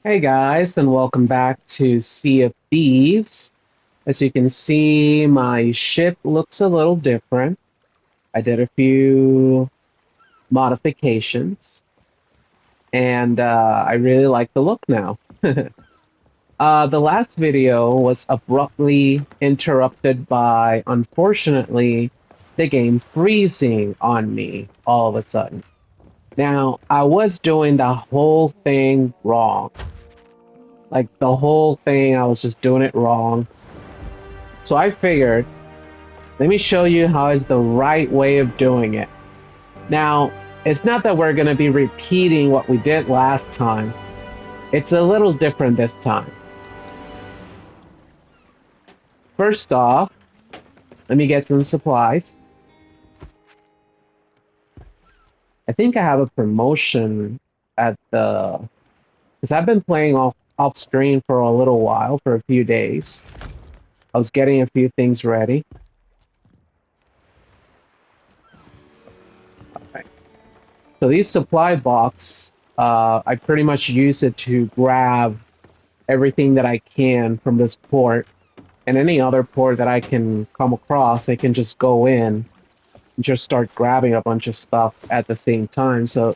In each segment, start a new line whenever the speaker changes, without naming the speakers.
Hey guys, and welcome back to Sea of Thieves. As you can see, my ship looks a little different. I did a few modifications, and I really like the look now. The last video was abruptly interrupted by, unfortunately, the game freezing on me all of a sudden. Now, I was doing the whole thing wrong. Like, the whole thing, I was just doing it wrong. So I figured, let me show you how is the right way of doing it. Now, it's not that we're going to be repeating what we did last time. It's a little different this time. First off, let me get some supplies. I think I have a promotion at the, because I've been playing off screen for a little while, for a few days. I was getting a few things ready. Okay. So these supply box, I pretty much use it to grab everything that I can from this port, and any other port that I can come across, I can just go in and just start grabbing a bunch of stuff at the same time. So,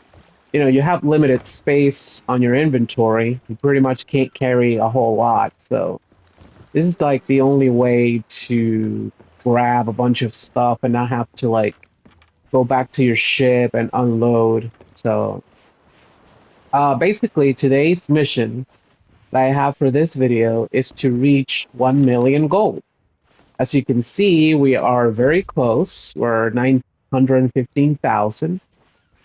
you have limited space on your inventory. You pretty much can't carry a whole lot. So this is like the only way to grab a bunch of stuff and not have to like go back to your ship and unload. So basically today's mission that I have for this video is to reach 1 million gold. As you can see, we are very close. We're 915,000.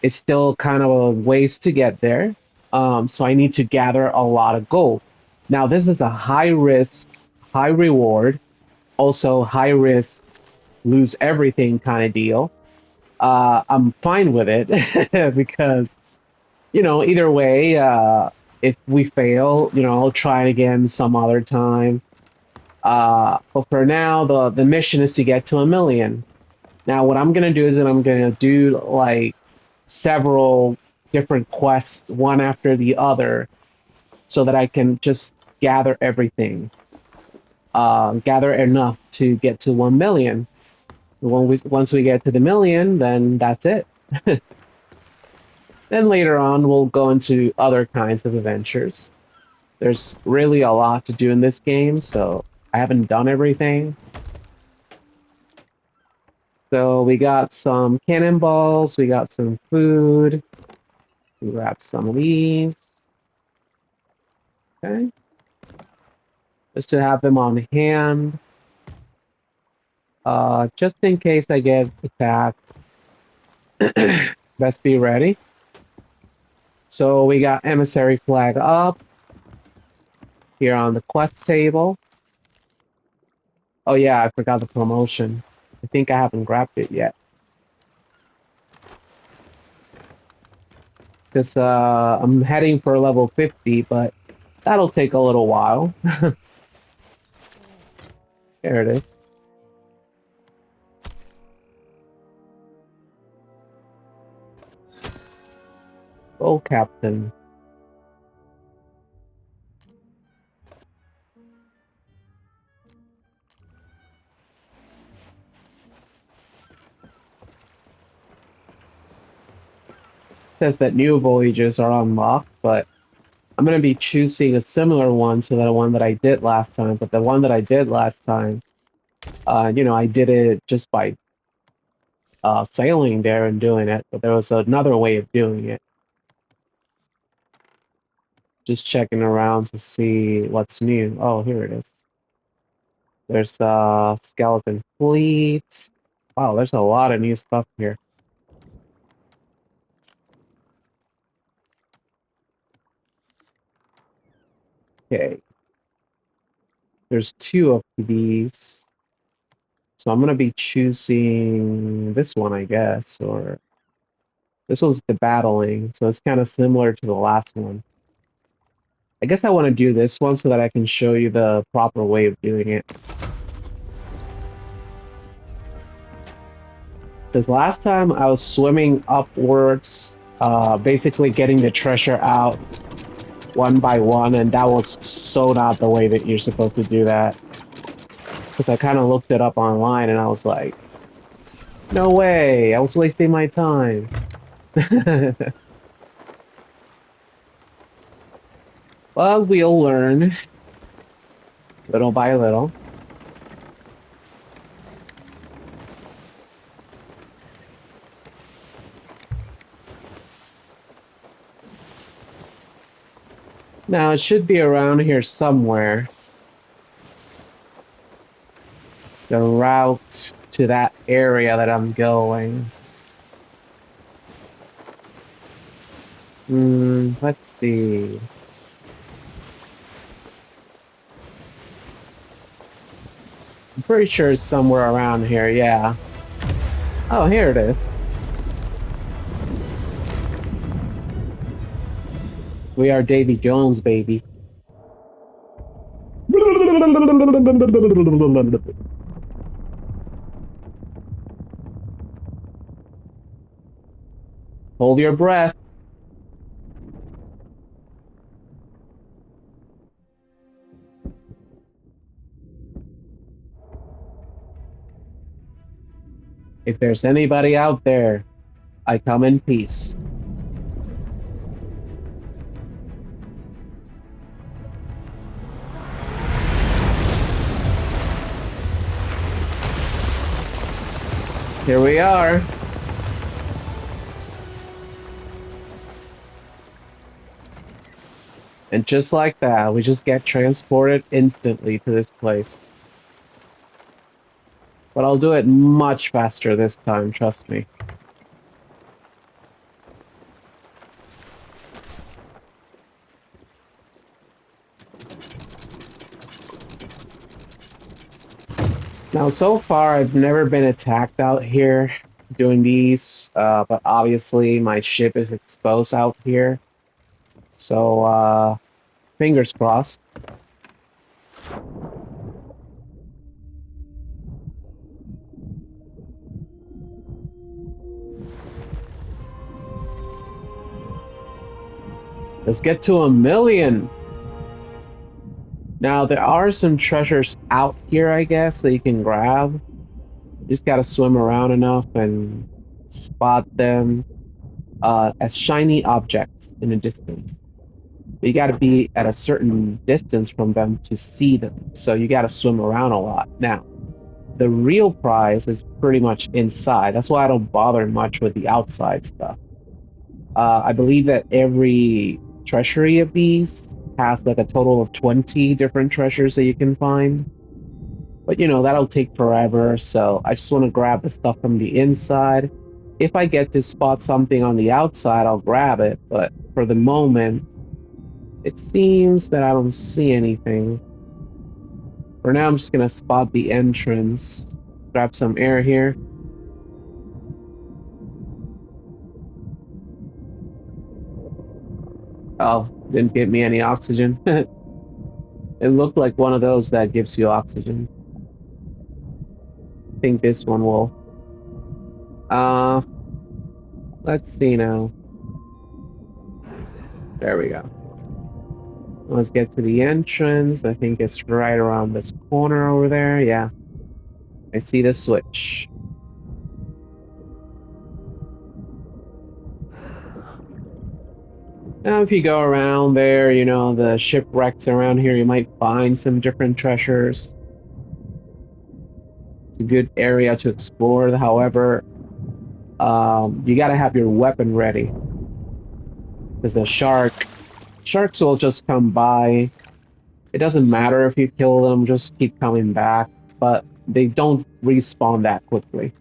It's still kind of a ways to get there. So I need to gather a lot of gold. Now, this is a high risk, high reward, also high risk, lose everything kind of deal. I'm fine with it because, either way, if we fail, I'll try it again some other time. But for now, the mission is to get to 1 million. Now, what I'm gonna do is that I'm gonna do like several different quests, one after the other, so that I can just gather everything, gather enough to get to 1 million. Once we get to the million, then that's it. Then later on, we'll go into other kinds of adventures. There's really a lot to do in this game, so I haven't done everything. So we got some cannonballs, we got some food, we grab some of these. Okay. Just to have them on hand. Just in case I get attacked. Best be ready. So we got emissary flag up here on the quest table. Oh yeah, I forgot the promotion. I think I haven't grabbed it yet. Because I'm heading for level 50, but that'll take a little while. There it is. Oh, Captain. Says that new voyages are unlocked, but I'm going to be choosing a similar one to the one that I did last time. But the one that I did last time, I did it just by sailing there and doing it. But there was another way of doing it. Just checking around to see what's new. Oh, here it is. There's skeleton fleet. Wow, there's a lot of new stuff here. Okay. There's two of these. So I'm going to be choosing this one, I guess, or this was the battling. So it's kind of similar to the last one. I guess I want to do this one so that I can show you the proper way of doing it. Because last time I was swimming upwards, basically getting the treasure out one by one, and that was so not the way that you're supposed to do that. Because I kind of looked it up online, and I was like, no way, I was wasting my time. But we'll learn little by little. Now, it should be around here somewhere. The route to that area that I'm going. Let's see. I'm pretty sure it's somewhere around here, yeah. Oh, here it is. We are Davy Jones, baby. Hold your breath. If there's anybody out there, I come in peace. Here we are. And just like that, we just get transported instantly to this place. But I'll do it much faster this time, trust me. Now, so far, I've never been attacked out here doing these, but obviously my ship is exposed out here. So, fingers crossed. Let's get to 1,000,000. Now, there are some treasures out here, I guess, that you can grab. You just gotta swim around enough and spot them as shiny objects in the distance. But you gotta be at a certain distance from them to see them. So you gotta swim around a lot. Now, the real prize is pretty much inside. That's why I don't bother much with the outside stuff. I believe that every treasury of these has like a total of 20 different treasures that you can find. But you know, that'll take forever, so I just want to grab the stuff from the inside. If I get to spot something on the outside, I'll grab it, but for the moment, it seems that I don't see anything. For now, I'm just gonna spot the entrance, grab some air here. Oh, didn't get me any oxygen. It looked like one of those that gives you oxygen. I think this one will. Uh, let's see now. There we go. Let's get to the entrance. I think it's right around this corner over there. Yeah. I see the switch. Now, if you go around there, you know, the shipwrecks around here, you might find some different treasures. It's a good area to explore. However, you gotta have your weapon ready. Because the sharks will just come by. It doesn't matter if you kill them, just keep coming back. But they don't respawn that quickly.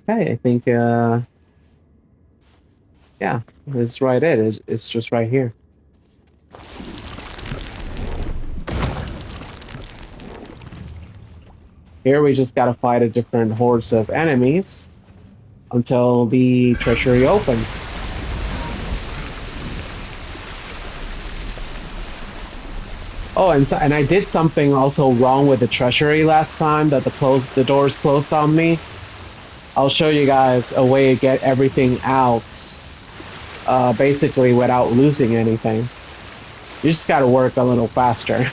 Okay, I think, yeah, that's right. It's just right here. Here we just gotta fight a different hordes of enemies until the treasury opens. Oh, and I did something also wrong with the treasury last time that the doors closed on me. I'll show you guys a way to get everything out basically without losing anything. You just gotta work a little faster.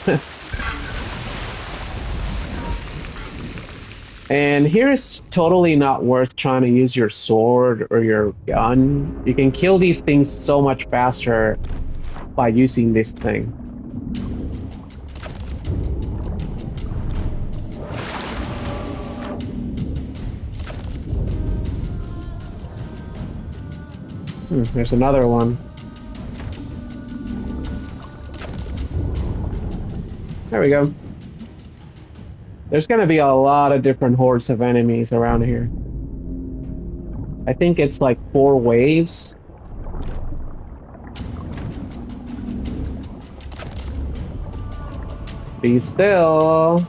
And here it's totally not worth trying to use your sword or your gun. You can kill these things so much faster by using this thing. There's another one. There we go. There's gonna be a lot of different hordes of enemies around here. I think it's like 4 waves. Be still.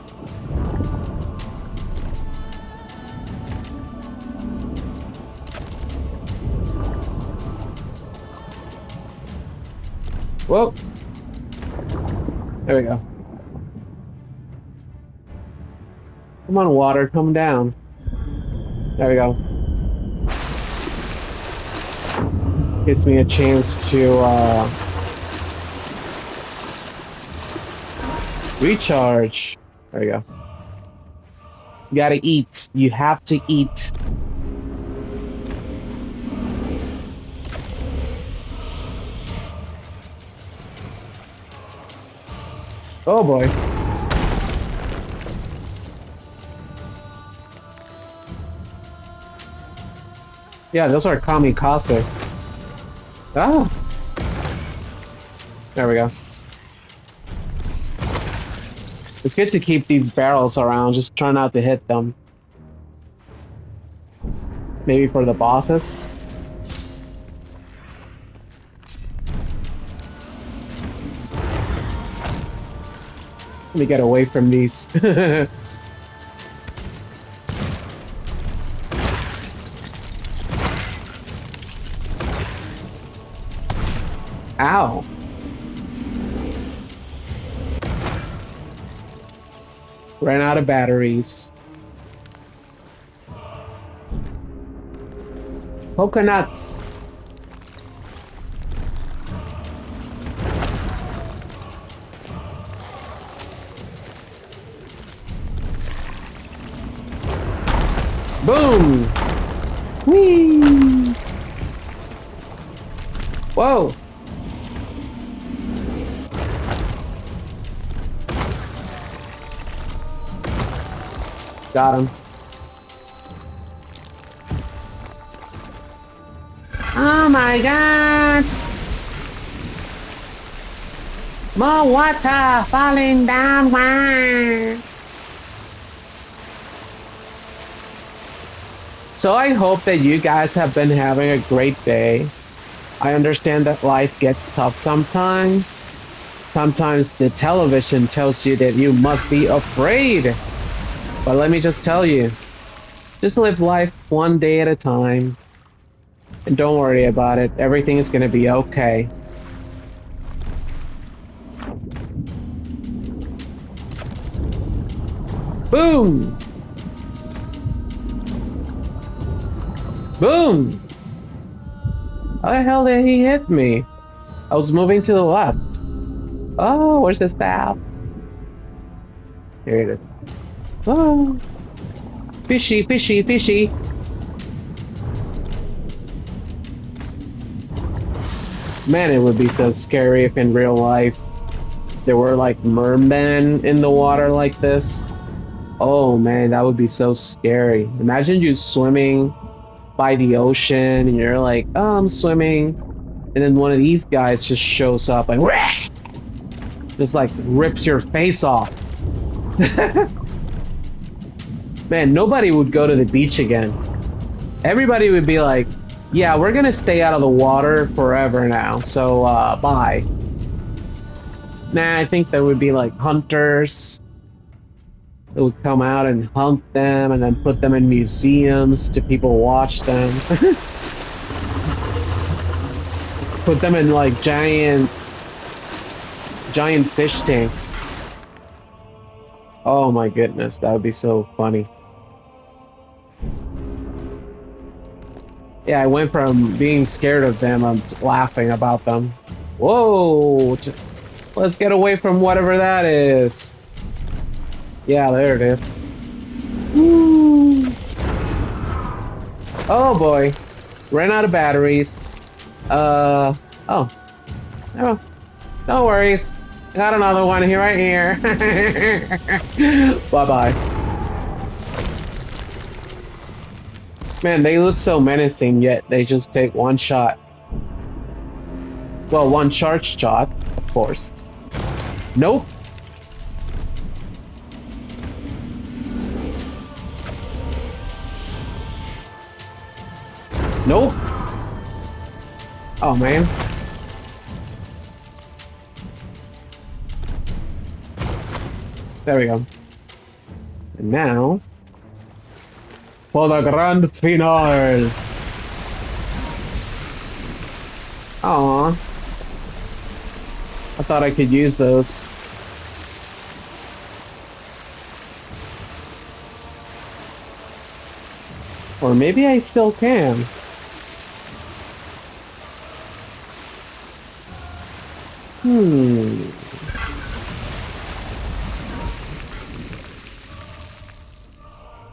Whoa. There we go. Come on, water, come down. There we go. Gives me a chance to recharge. There we go. You gotta eat. You have to eat. Oh boy. Yeah, those are kamikaze. Ah! There we go. It's good to keep these barrels around, just try not to hit them. Maybe for the bosses. Let me get away from these. Ow. Ran out of batteries. Coconuts. Boom. Whee. Whoa. Got him. Oh my god! More water falling down. Wow. So I hope that you guys have been having a great day. I understand that life gets tough sometimes. Sometimes the television tells you that you must be afraid. But let me just tell you, just live life one day at a time. And don't worry about it. Everything is going to be okay. Boom! Boom! How the hell did he hit me? I was moving to the left. Oh, where's the staff? Here it is. Oh! Fishy, fishy, fishy! Man, it would be so scary if in real life there were like mermen in the water like this. Oh man, that would be so scary. Imagine you swimming by the ocean and you're like, oh, I'm swimming. And then one of these guys just shows up and just like rips your face off. Man, nobody would go to the beach again. Everybody would be like, yeah, we're gonna stay out of the water forever now, so bye. Nah, I think there would be like hunters that would come out and hunt them and then put them in museums to people watch them. Put them in like giant fish tanks. Oh my goodness, that would be so funny. Yeah, I went from being scared of them to laughing about them. Whoa! Let's get away from whatever that is. Yeah, there it is. Woo. Oh boy. Ran out of batteries. Uh, oh. No, no worries. Got another one here right here. Bye-bye. Man, they look so menacing, yet they just take one shot. Well, one charge shot, of course. Nope. Nope. Oh, man. There we go. And now, for the grand finale. Aw. I thought I could use those. Or maybe I still can. Hmm.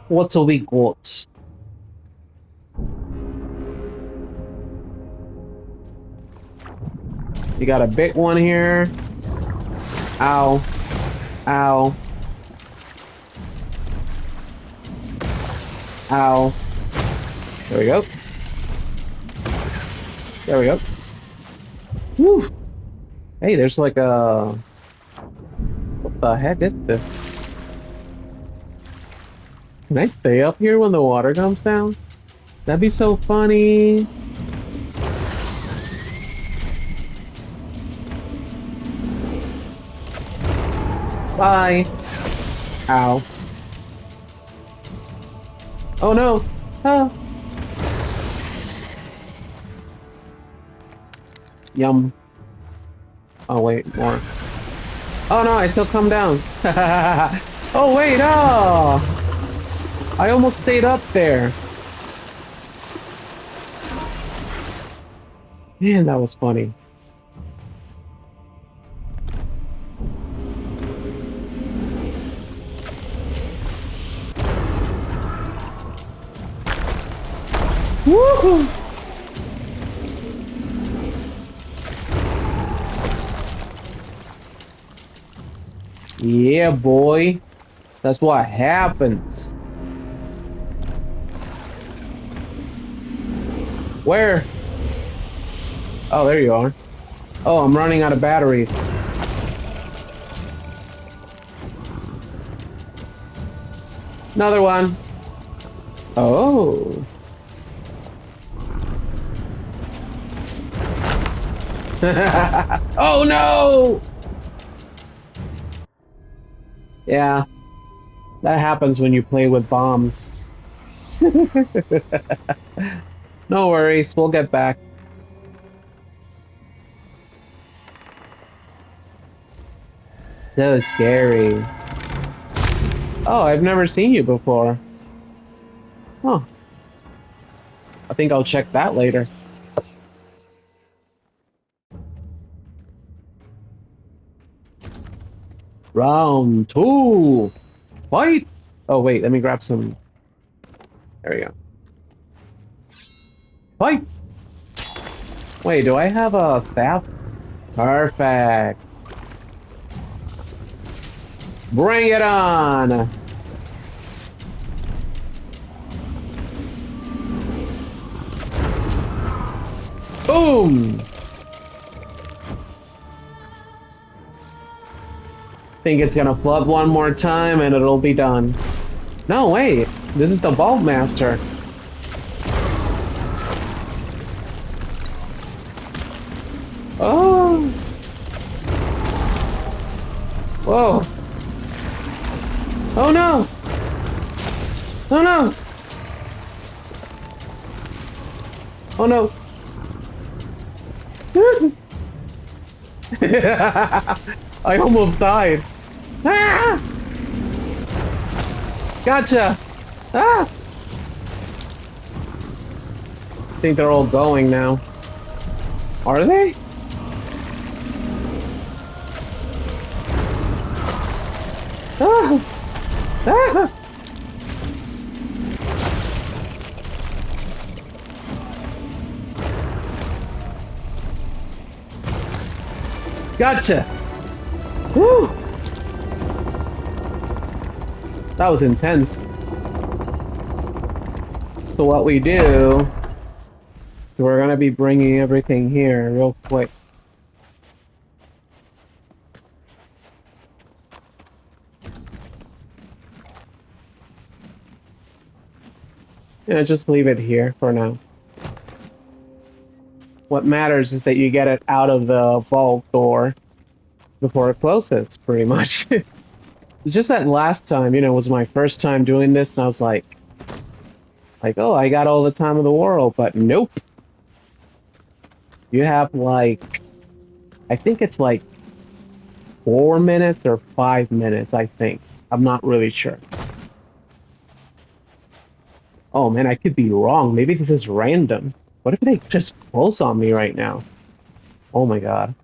What do we got? You got a big one here. Ow. Ow. Ow. There we go. There we go. Woo. Hey, there's like a... What the heck is this? Can I stay up here when the water comes down? That'd be so funny. Bye. Ow. Oh no. Oh. Yum. Oh wait, more. Oh no, I still come down. Oh wait, oh! I almost stayed up there. Man, that was funny. Woohoo! Yeah, boy. That's what happens. Where? Oh, there you are. Oh, I'm running out of batteries. Another one. Oh. Oh no! Yeah, that happens when you play with bombs. No worries, we'll get back. So scary. Oh, I've never seen you before. Huh. I think I'll check that later. Round two. Fight! Oh wait, let me grab some. There we go. Fight! Wait, do I have a staff? Perfect. Bring it on! Boom! Think it's gonna flood one more time and it'll be done. No, wait. This is the Vault Master. Oh! Whoa! Oh no! Oh no! Oh no! I almost died. Ah! Gotcha! Ah! think they're all going now. Are they? Ah! Ah! Gotcha! Woo! That was intense. So what we do, so we're gonna be bringing everything here real quick. Yeah, just leave it here for now. What matters is that you get it out of the vault door before it closes, pretty much. It's just that last time, you know, was my first time doing this, and I was like, oh, I got all the time in the world, but nope. You have like, I think it's like 4 minutes or 5 minutes, I think. I'm not really sure. Oh man, I could be wrong. Maybe this is random. What if they just close on me right now? Oh my god.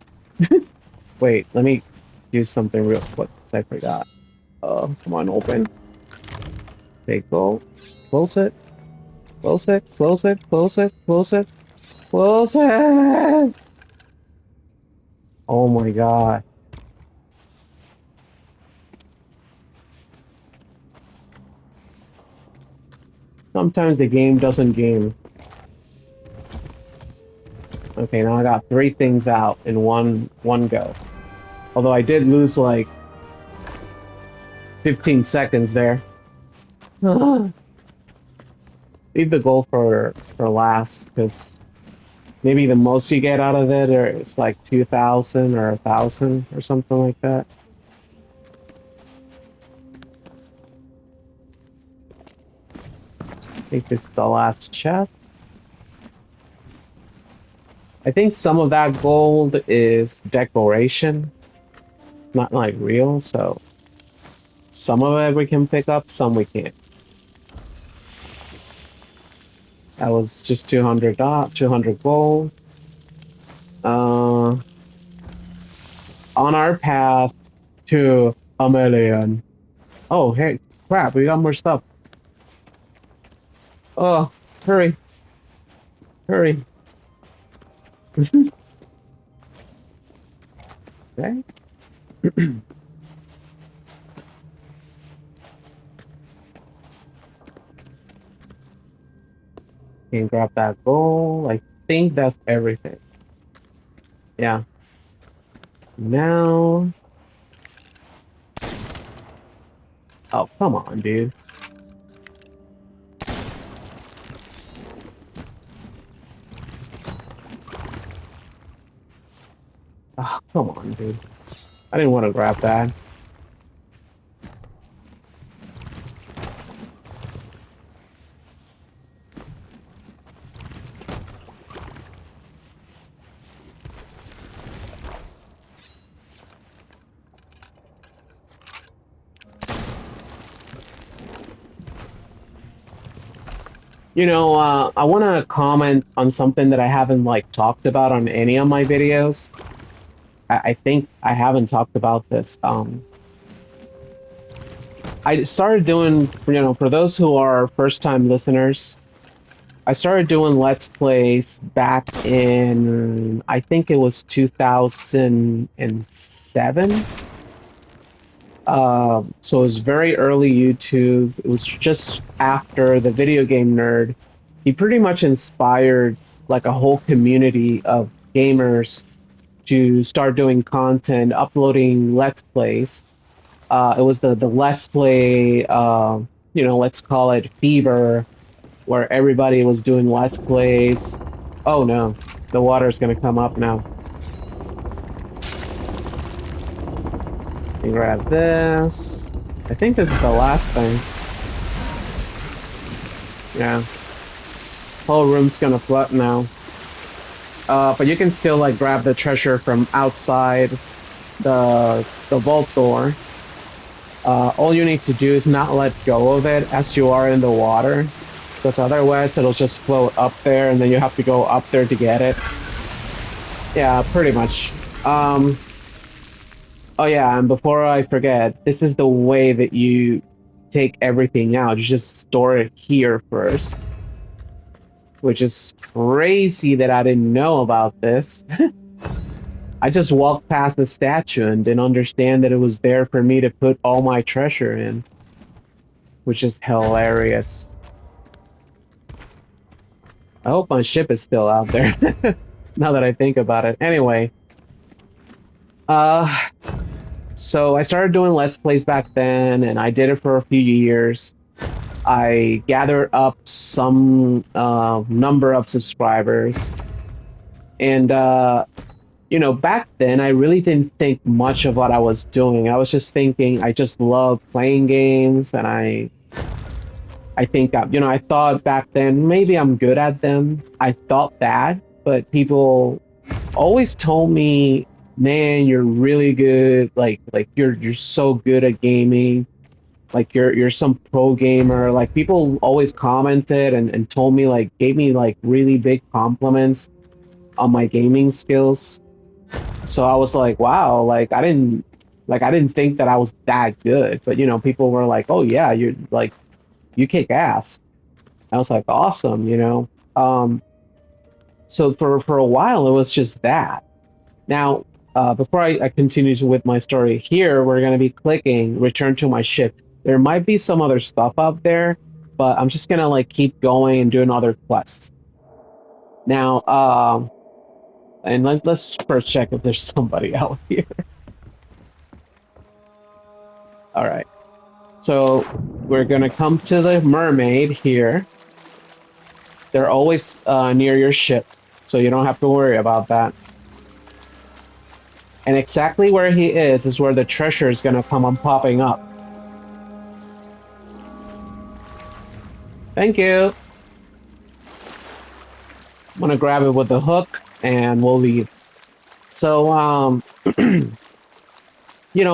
Wait, let me do something real quick because I forgot. Come on, open. Okay, go. Close it. Close it. Close it. Close it. Close it. Close it! Oh my god. Sometimes the game doesn't game. Okay, now I got 3 things out in one go. Although I did lose like 15 seconds there. Leave the goal for last, because maybe the most you get out of it or it's like 2,000 or 1,000 or something like that. I think this is the last chest. I think some of that gold is decoration, not like real, so some of it we can pick up, some we can't. That was just 200 gold. On our path to a million. Oh, hey, crap, we got more stuff. Oh, hurry. Hurry. Okay. Can grab that gold. I think that's everything. Yeah. Now. Oh, come on, dude. Oh, come on, dude. I didn't want to grab that. You know, I want to comment on something that I haven't like talked about on any of my videos. I think I haven't talked about this. I started doing, you know, for those who are first-time listeners, I started doing Let's Plays back in, I think it was 2007. So it was very early YouTube. It was just after the video game nerd. He pretty much inspired like a whole community of gamers to start doing content, uploading Let's Plays. It was the Let's Play, you know, let's call it fever, where everybody was doing Let's Plays. Oh no, the water's gonna come up now. You grab this. I think this is the last thing. Yeah. Whole room's gonna flood now. But you can still like grab the treasure from outside the vault door. All you need to do is not let go of it as you are in the water. because otherwise it'll just float up there and then you have to go up there to get it. Yeah, pretty much. Um, oh yeah, and before I forget, this is the way that you take everything out. You just store it here first, which is crazy that I didn't know about this. I just walked past the statue and didn't understand that it was there for me to put all my treasure in, which is hilarious. I hope my ship is still out there. Now that I think about it. Anyway, uh, so I started doing Let's Plays back then, and I did it for a few years. I gathered up some number of subscribers, and back then I really didn't think much of what I was doing. I was just thinking I just love playing games, and I think I thought back then maybe I'm good at them. I thought that, but people always told me, "Man, you're really good. Like you're so good at gaming. Like you're some pro gamer." Like people always commented and told me like gave me like really big compliments on my gaming skills. So I was like, wow, like I didn't think that I was that good. But people were like, "Oh yeah, you're like you kick ass." I was like, awesome. So for a while it was just that. Now, before I continue with my story here, we're going to be clicking return to my ship. There might be some other stuff out there, but I'm just going to like keep going and doing other quests. Now, and let's first check if there's somebody out here. All right. So we're going to come to the mermaid here. They're always near your ship, so you don't have to worry about that. And exactly where he is where the treasure is going to come on popping up. Thank you. I'm gonna grab it with the hook and we'll leave. So,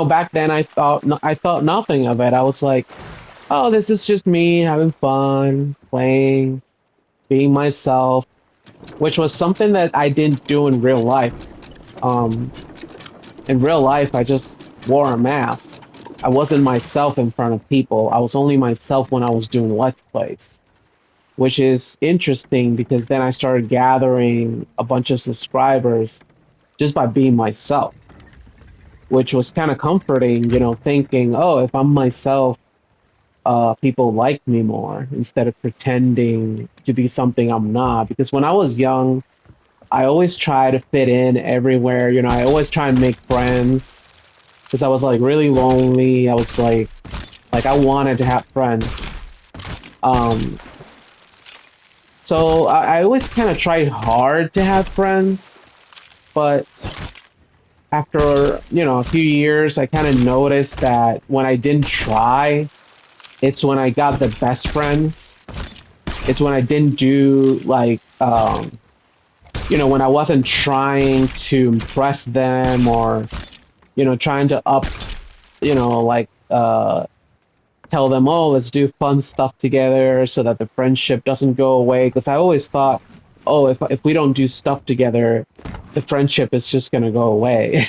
back then I thought nothing of it. I was like, oh, this is just me having fun, playing, being myself, which was something that I didn't do in real life. Um, in real life, I just wore a mask. I wasn't myself in front of people. I was only myself when I was doing Let's Plays, which is interesting because then I started gathering a bunch of subscribers just by being myself, which was kind of comforting, thinking, oh, if I'm myself, people like me more instead of pretending to be something I'm not. Because when I was young, I always try to fit in everywhere. I always try and make friends because I was like really lonely. I was like I wanted to have friends. Um, so I always kind of tried hard to have friends, but after a few years I kind of noticed that when I didn't try, it's when I got the best friends. It's when I didn't do like when I wasn't trying to impress them or trying to up like tell them, oh, let's do fun stuff together so that the friendship doesn't go away, because I always thought, oh, if we don't do stuff together, the friendship is just going to go away.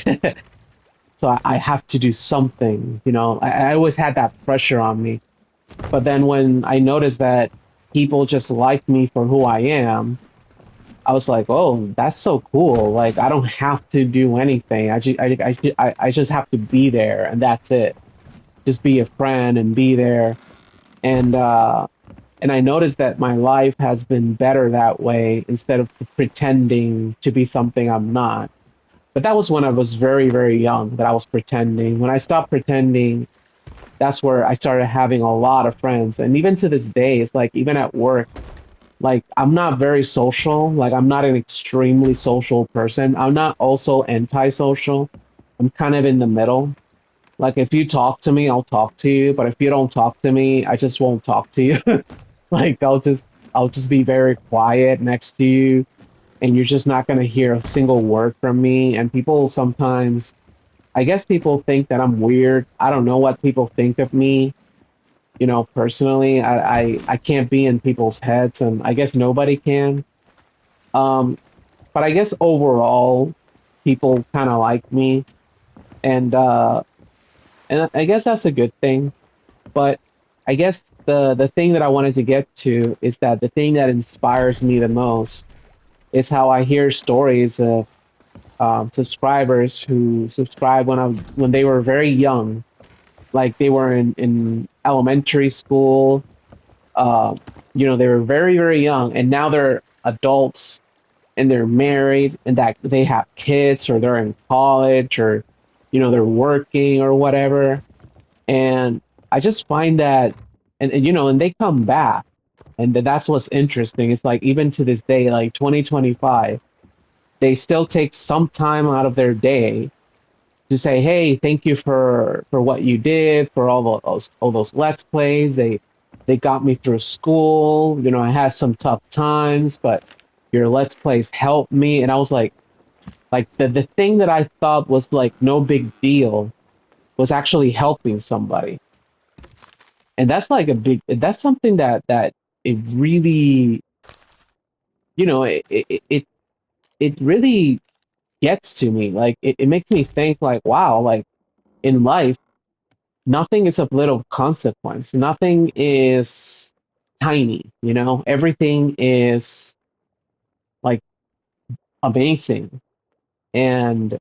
So I have to do something, I always had that pressure on me. But then when I noticed that people just like me for who I am, I was like, oh, that's so cool. Like, I don't have to do anything. I just have to be there, and that's it. Just be a friend and be there. And I noticed that my life has been better that way instead of pretending to be something I'm not. But that was when I was very, very young that I was pretending. When I stopped pretending, that's where I started having a lot of friends. And even to this day, it's like even at work, like I'm not very social. Like I'm not an extremely social person. I'm not also antisocial. I'm kind of in the middle. Like if you talk to me, I'll talk to you. But if you don't talk to me, I just won't talk to you. Like I'll just be very quiet next to you, and you're just not gonna hear a single word from me. And people sometimes, I guess people think that I'm weird. I don't know what people think of me. Personally, I can't be in people's heads, and I guess nobody can. Um, but I guess overall, people kind of like me, and I guess that's a good thing. But I guess the thing that I wanted to get to is that the thing that inspires me the most is how I hear stories of subscribers who subscribed when they were very young, like they were in elementary school. Uh, they were very very young, and now they're adults and they're married and that they have kids or they're in college or they're working or whatever. And I just find that, and they come back, and that's what's interesting. It's like even to this day, like 2025, they still take some time out of their day to say, "Hey, thank you for what you did, for all those let's plays. They got me through school. I had some tough times, but your let's plays helped me." And I was like the thing that I thought was like no big deal was actually helping somebody. And that's something that it really, it really gets to me. Like it makes me think like, wow, like in life, nothing is of little consequence. Nothing is tiny, everything is like amazing. And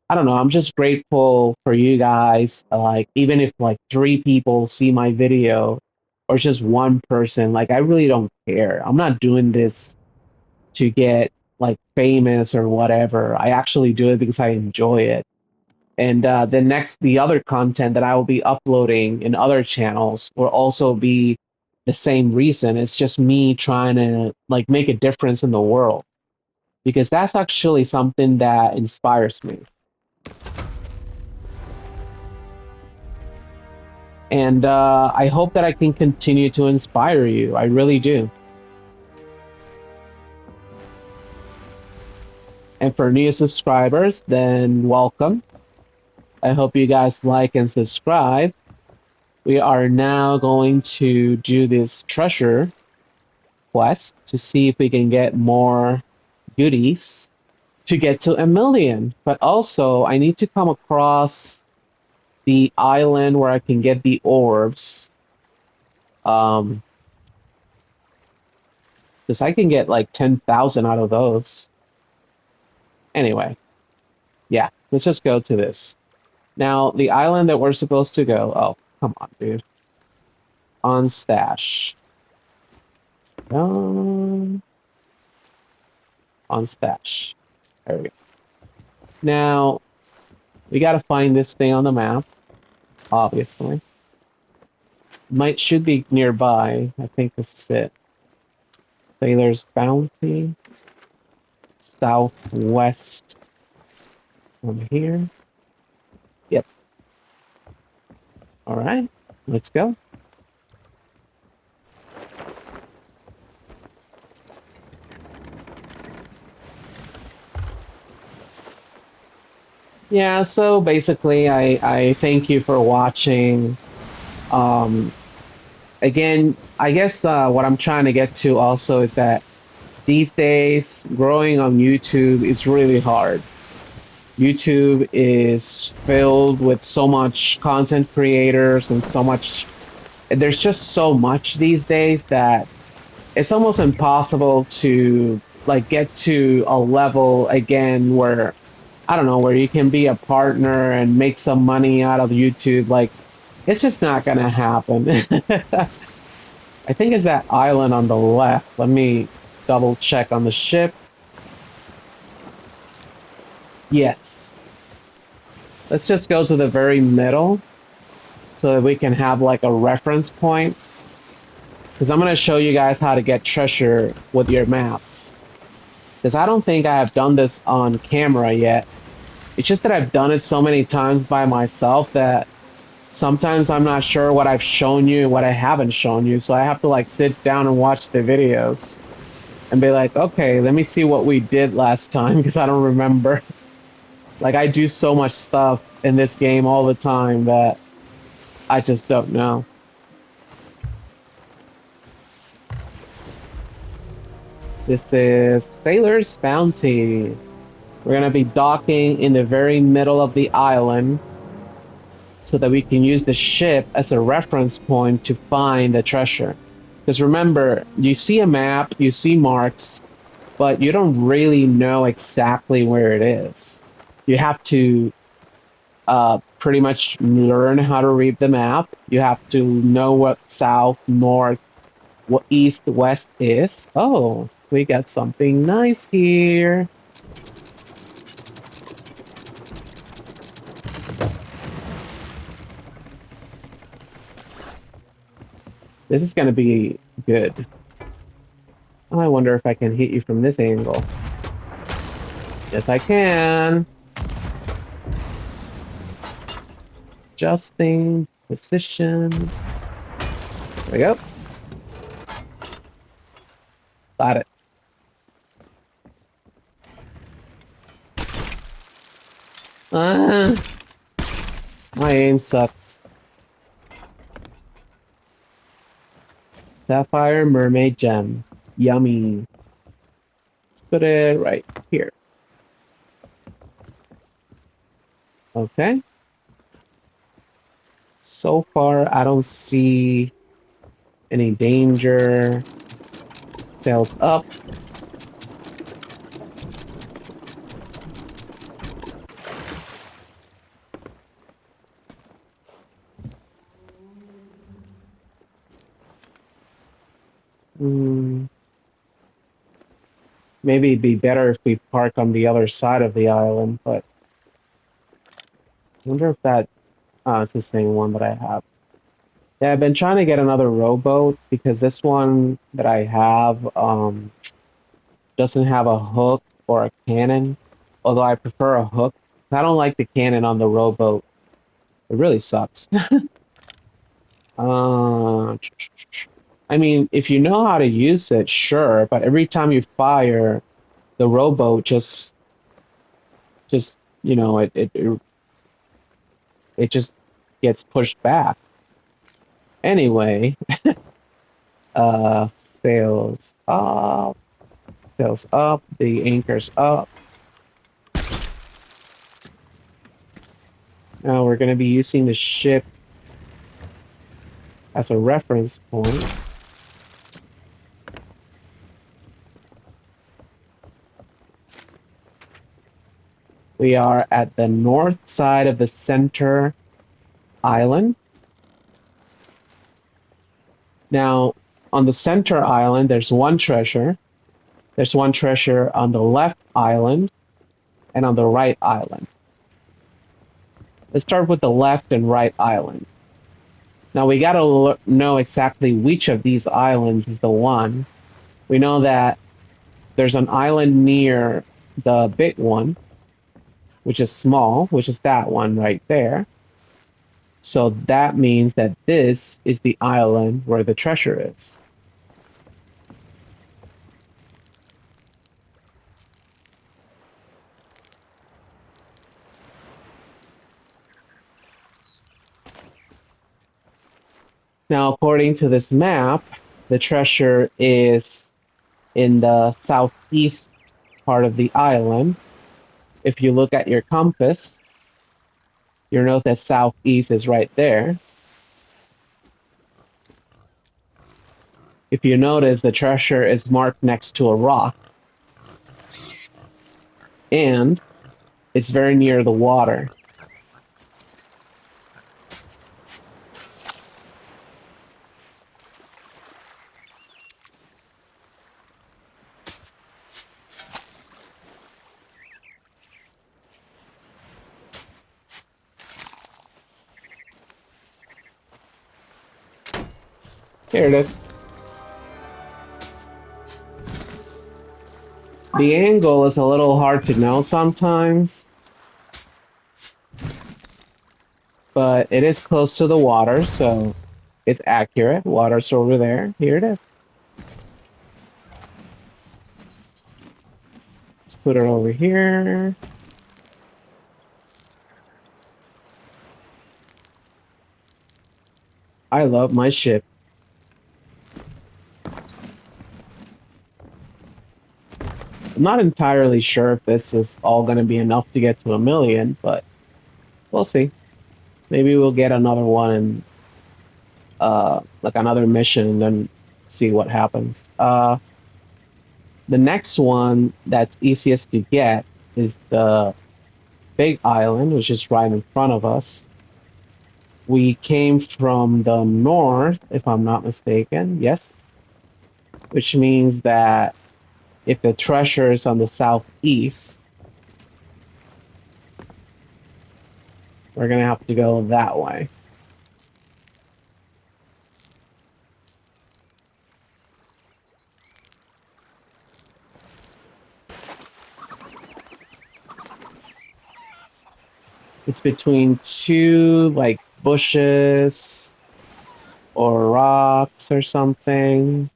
I don't know, I'm just grateful for you guys. Like even if like three people see my video or just one person, like I really don't care. I'm not doing this to get like famous or whatever. I actually do it because I enjoy it. And the other content that I will be uploading in other channels will also be the same reason. It's just me trying to like make a difference in the world because that's actually something that inspires me. And I hope that I can continue to inspire you. I really do. And for new subscribers, then welcome. I hope you guys like and subscribe. We are now going to do this treasure quest to see if we can get more goodies to get to a million. But also, I need to come across the island where I can get the orbs. Um, because I can get like 10,000 out of those. Anyway, yeah, let's just go to this. Now, the island that we're supposed to go. Oh, come on, dude. On stash. Um, on stash. There we go. Now, we got to find this thing on the map, obviously. Should be nearby. I think this is it. Sailor's Bounty. Southwest from here. Yep. All right. Let's go. Yeah, so basically I thank you for watching. Um Again, I guess what I'm trying to get to also is that these days growing on YouTube is really hard. YouTube is filled with so much content creators and there's just so much these days that it's almost impossible to like get to a level again where I don't know where you can be a partner and make some money out of YouTube. Like it's just not gonna happen. I think it's that island on the left. Let me double check on the ship. Yes. Let's just go to the very middle so that we can have like a reference point. Because I'm going to show you guys how to get treasure with your maps. Because I don't think I have done this on camera yet. It's just that I've done it so many times by myself that sometimes I'm not sure what I've shown you and what I haven't shown you. So I have to like sit down and watch the videos and be like, okay, let me see what we did last time because I don't remember. Like I do so much stuff in this game all the time that I just don't know. This is Sailor's Bounty. We're going to be docking in the very middle of the island so that we can use the ship as a reference point to find the treasure. Because remember, you see a map, you see marks, but you don't really know exactly where it is. You have to pretty much learn how to read the map. You have to know what south, north, what east, west is. Oh, we got something nice here. This is going to be good. I wonder if I can hit you from this angle. Yes, I can. Adjusting position. There we go. Got it. Ah, my aim sucks. Sapphire Mermaid Gem. Yummy. Let's put it right here. Okay. So far, I don't see any danger. Sails up. Hmm. Maybe it'd be better if we park on the other side of the island, but I wonder if that it's the same one that I have. Yeah, I've been trying to get another rowboat because this one that I have doesn't have a hook or a cannon. Although I prefer a hook. I don't like the cannon on the rowboat. It really sucks. Uh, I mean, if you know how to use it, sure, but every time you fire, the rowboat just it just gets pushed back. Anyway, sails up, sails up, the anchor's up. Now we're going to be using the ship as a reference point. We are at the north side of the center island. Now, on the center island, there's one treasure. There's one treasure on the left island and on the right island. Let's start with the left and right island. Now, we got to know exactly which of these islands is the one. We know that there's an island near the big one, which is small, which is that one right there. So that means that this is the island where the treasure is. Now, according to this map, the treasure is in the southeast part of the island. If you look at your compass, you'll note that southeast is right there. If you notice, the treasure is marked next to a rock, and it's very near the water. Here it is. The angle is a little hard to know sometimes, but it is close to the water, so it's accurate. Water's over there. Here it is. Let's put it over here. I love my ship. I'm not entirely sure if this is all going to be enough to get to 1 million, but we'll see. Maybe we'll get another one and like another mission and then see what happens. The next one that's easiest to get is the big island, which is right in front of us. We came from the north, if I'm not mistaken. Yes, which means that if the treasure is on the southeast, we're gonna have to go that way. It's between two like bushes or rocks or something.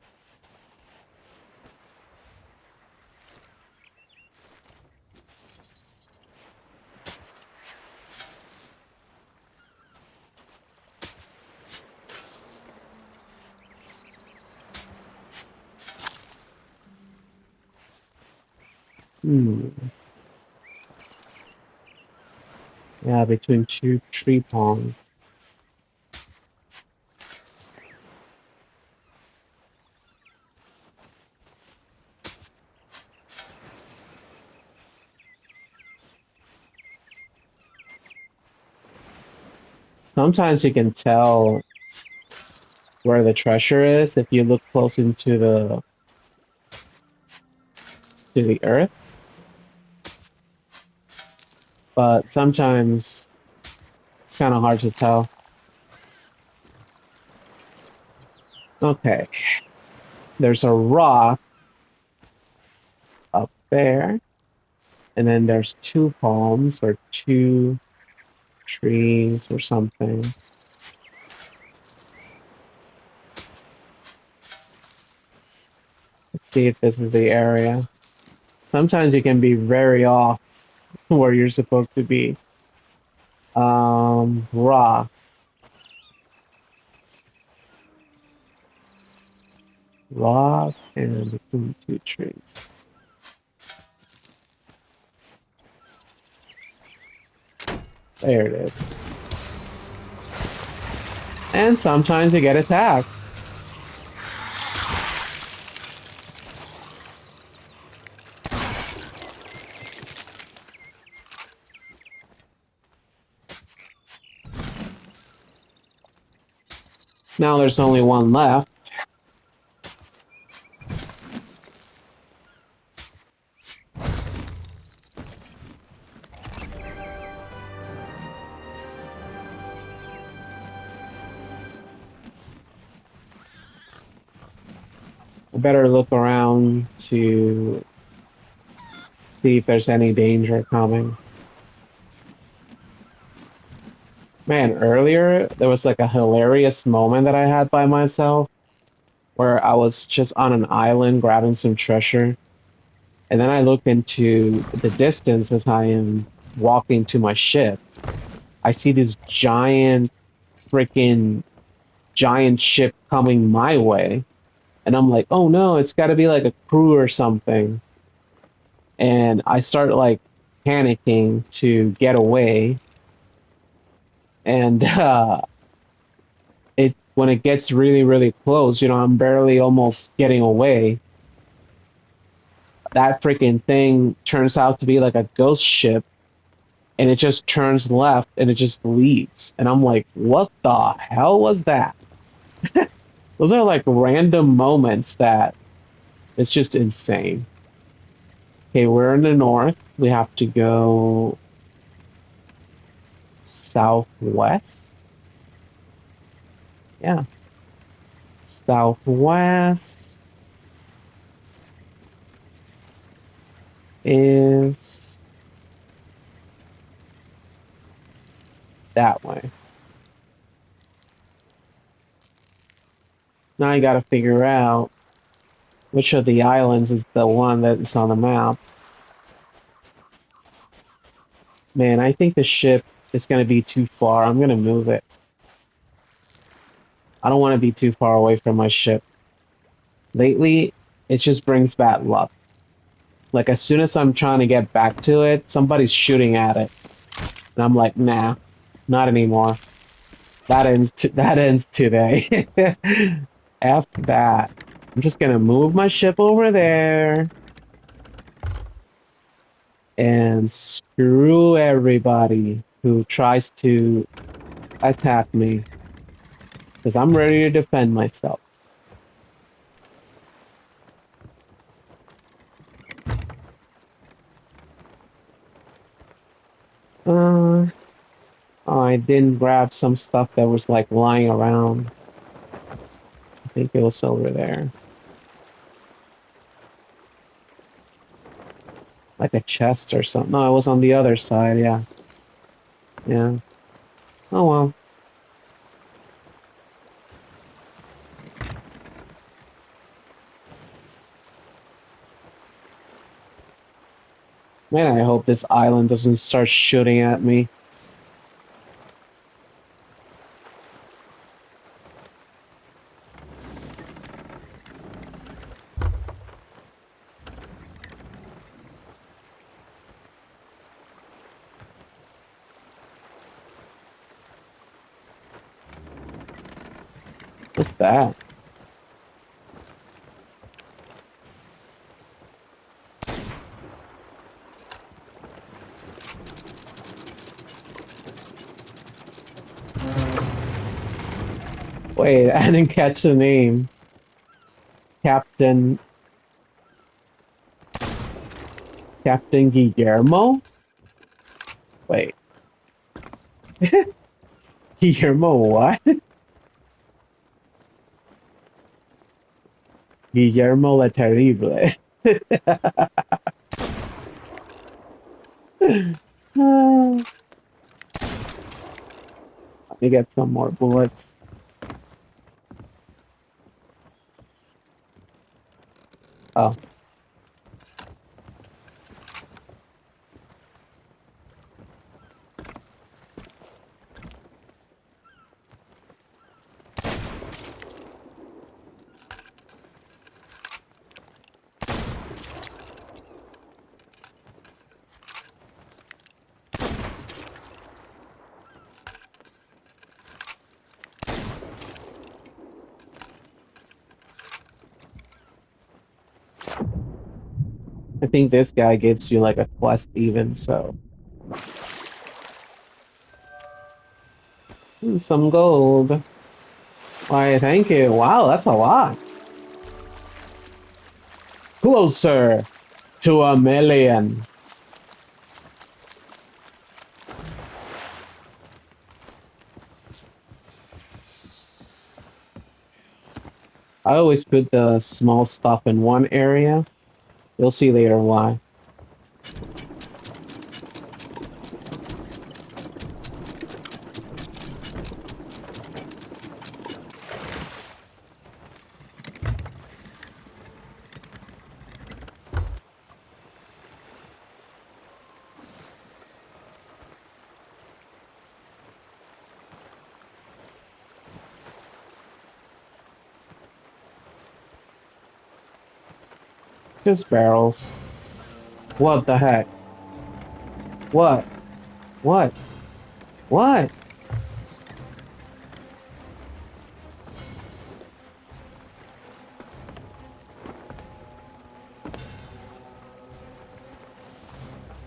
Hmm. Yeah, between two tree palms. Sometimes you can tell where the treasure is if you look close into the earth, but sometimes it's kind of hard to tell. Okay, there's a rock up there, and then there's two palms or two trees or something. Let's see if this is the area. Sometimes you can be very off where you're supposed to be. Rock, rock, and between two trees. There it is. And sometimes you get attacked. Now there's only one left. I better look around to see if there's any danger coming. Man, earlier there was like a hilarious moment that I had by myself where I was just on an island grabbing some treasure. And then I look into the distance as I am walking to my ship. I see this freaking giant ship coming my way. And I'm like, oh no, it's got to be like a crew or something. And I start like panicking to get away. And it when it gets really, really close, I'm barely almost getting away. That freaking thing turns out to be like a ghost ship and it just turns left and it just leaves. And I'm like, what the hell was that? Those are like random moments that it's just insane. Okay, we're in the north. We have to go southwest. Yeah, southwest is that way. Now I gotta figure out which of the islands is the one that's on the map. Man, I think the ship is gonna be too far. I'm gonna move it. I don't want to be too far away from my ship. Lately, it just brings bad luck. Like as soon as I'm trying to get back to it, somebody's shooting at it. And I'm like, nah, not anymore. That ends today. F that. I'm just gonna move my ship over there and screw everybody who tries to attack me because I'm ready to defend myself. Uh, I didn't grab some stuff that was like lying around. I think it was over there. Like a chest or something. No, it was on the other side, yeah. Yeah. Oh well. Man, I hope this island doesn't start shooting at me. What's that? Wait, I didn't catch the name. Captain Captain Guillermo? Wait. Guillermo what? Guillermo la Terrible. Let me get some more bullets. Oh, I think this guy gives you like a quest even, so. Some gold. Why, thank you. Wow, that's a lot. Closer to a million. I always put the small stuff in one area. You'll see later why. Just barrels. What the heck? What? What? What?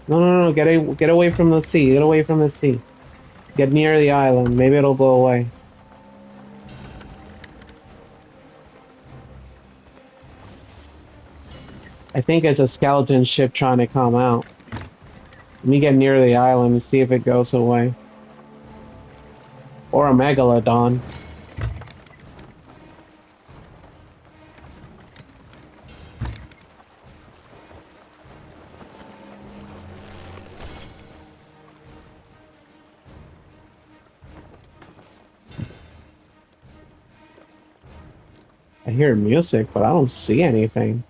No, no, no, get away from the sea. Get away from the sea. Get near the island. Maybe it'll go away. I think it's a skeleton ship trying to come out. Let me get near the island and see if it goes away. Or a megalodon. I hear music, but I don't see anything.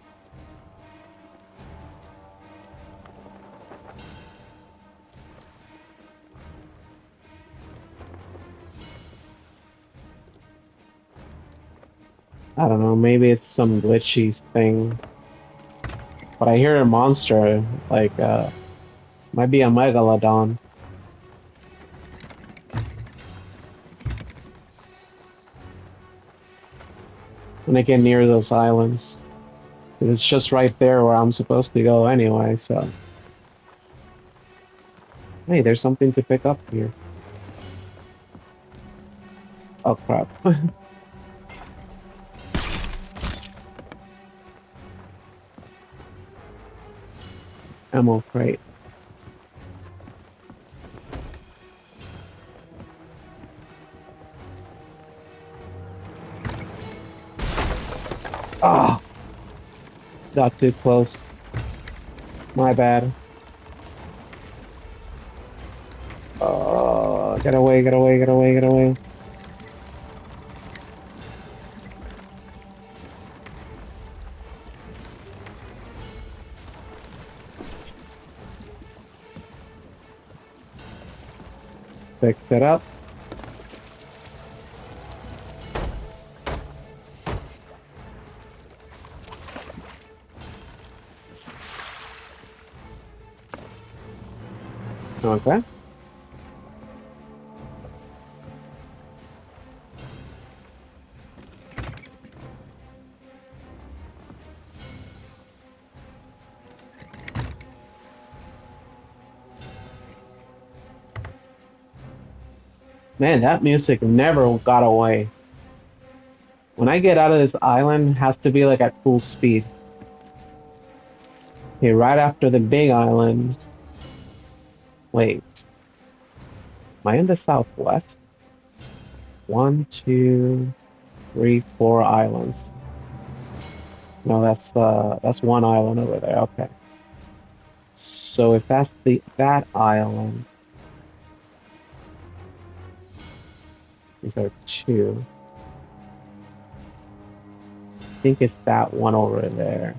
I don't know, maybe it's some glitchy thing. But I hear a monster, like, might be a megalodon when I get near those islands. It's just right there where I'm supposed to go anyway, so. Hey, there's something to pick up here. Oh crap. Ammo crate. Ah, got too close. My bad. Get away, get away, get away, get away. Picked it up. Okay. Man, that music never got away. When I get out of this island, it has to be like at full speed. Okay, right after the big island. Wait, am I in the southwest? One, two, three, four islands. No, that's one island over there. Okay. So if that's that island, these are two. I think it's that one over there.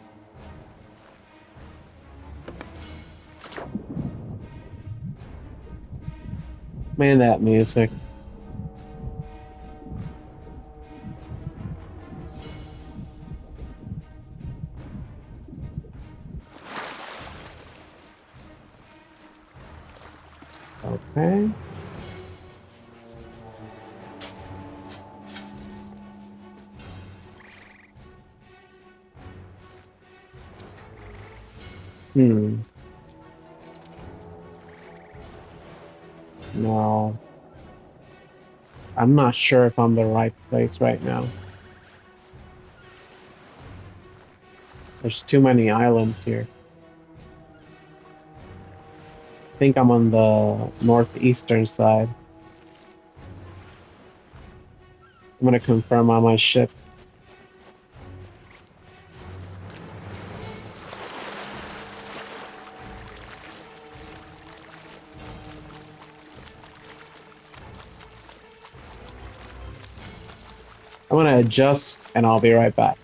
Man, that music. Okay. Hmm. No. I'm not sure if I'm the right place right now. There's too many islands here. I think I'm on the northeastern side. I'm gonna confirm on my ship. I'm gonna adjust and I'll be right back.